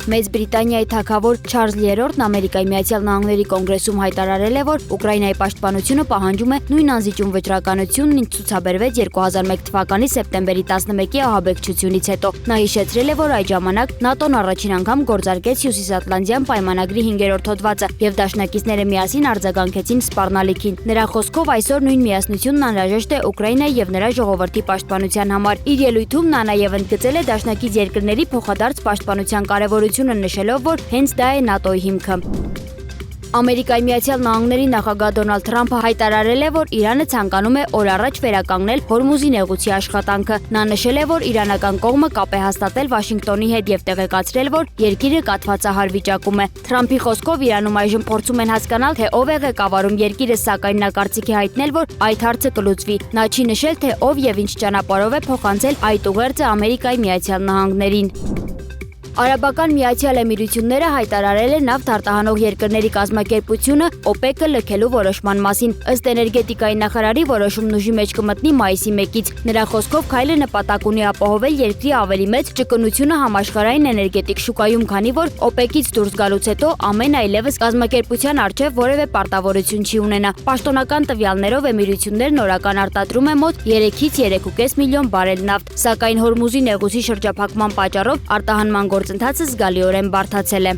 Մեծ Բրիտանիայի թագավոր Չարլզ III-ն Ամերիկայի Միացյալ Նահանգների կոնգրեսում հայտարարել է, որ Ուկրաինայի պաշտպանությունը պահանջում է նույն անզիջում վճռականությունն, ինչ ցուցաբերվեց 2001 թվականի սեպտեմբերի 11-ի ահաբեկչությունից հետո։ Նա հիշեցրել է, որ այդ ժամանակ ՆԱՏՕ-ն առաջին անգամ գործարկեց Հյուսիսատլանտյան պայմանագրի 5-րդ հոդվածը եւ դաշնակիցները միասին արձագանքեցին սպառնալիքին։ Նրա խոսքով այսօր նույն միասնությունն անհրաժեշտ է Ուկրաինայի եւ նրա ժողովրդի պաշտպանության համար։ Իր ելույթում նա նաեւ ընդգծել է դաշնակից երկրների փոխադարձ պաշտպանության կարեւորությունը, նշելով, որ հենց դա է ՆԱՏՕ-ի հիմքը։ Ամերիկայի Միացյալ Նահանգների նախագահ Դոնալդ Թրամփը հայտարարել է, որ Իրանը ցանկանում է օր առաջ վերականգնել Հորմուզի նեղուցի աշխատանքը։ Նա նշել է, որ իրանական կողմը կապ է հաստատել Վաշինգտոնի հետ եւ տեղեկացրել, որ երկիրը կաթվածահար վիճակում է։ Թրամփի խոսքով Իրանում այժմ փորձում են հասկանալ, թե ով է ղեկավարում երկիրը, սակայն նա կարծիք է հայտնել, որ այդ հարցը կլուծվի։ Նա չի նշել, թե ով եւ ինչ ճանապարհով է փոխանցել այդ ուղերձը Ամերիկայի Միացյալ Նահանգներին։ Արաբական Միացյալ Էմիրությունները հայտարարել է նավթ արտահանող երկրների կազմակերպությունը ՕՊԵԿ-ը լքելու որոշման մասին։ Ըստ էներգետիկայի նախարարի որոշումն ուժի մեջ կմտնի մայիսի 1-ից։ Նրա խոսքով քայլը նպատակ ունի ապահովել երկրի ավելի մեծ ճկունությունը համաշխարհային էներգետիկ շուկայում, քանի որ ՕՊԵԿ-ից դուրս գալուց հետո ամեն այլևս կազմակերպության առջև որևէ պարտավորություն չի ունենա։ Պաշտոնական տվյալներով Էմիրություններն օրական արտադրում է մոտ 3-ից 3.5 միլիոն բարել նավթ, սակայն Հորմուզի նեղուցի շրջափակման պատճառով արտահանման գործընթացը զգալիորեն բարդացել է։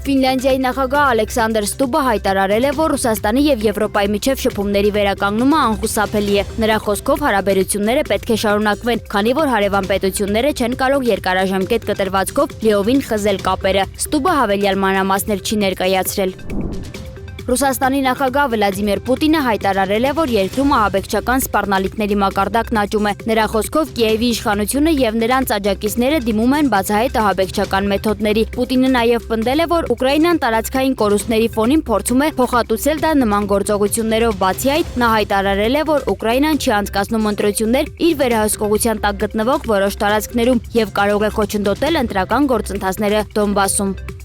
Ֆինլանդիայի նախագահ Ալեքսանդր Ստուբը հայտարարել է, որ Ռուսաստանի եւ Եվրոպայի միջև շփումների վերականգնումը անխուսափելի է։ Նրա խոսքով հարաբերությունները պետք է շարունակվեն, քանի որ հարևան պետությունները չեն կարող երկարաժամկետ կտրվածքով լիովին խզել կապերը։ Ստուբը հավելյալ մանրամասներ չի ներկայացրել։ Ռուսաստանի նախագահ Վլադիմիր Պուտինը հայտարարել է, որ երկրում ահաբեկչական սպառնալիքների մակարդակն աճում է։ Նրա խոսքով Կիևի իշխանությունը եւ նրանց աջակիցները դիմում են բացահայտ ահաբեկչական մեթոդների։ Պուտինը նաեւ պնդել է, որ Ուկրաինան տարածքային կորուստների ֆոնին փորձում է փոխհատուցել դա նման գործողություններով։ Բացի այդ, նա հայտարարել է, որ Ուկրաինան չի անցկացնում ընտրություններ իր վերահսկողության տակ գտնվող որոշ տարածքներում եւ կարող է խոչընդոտել ընտրական գործընթացները Դոնբասում։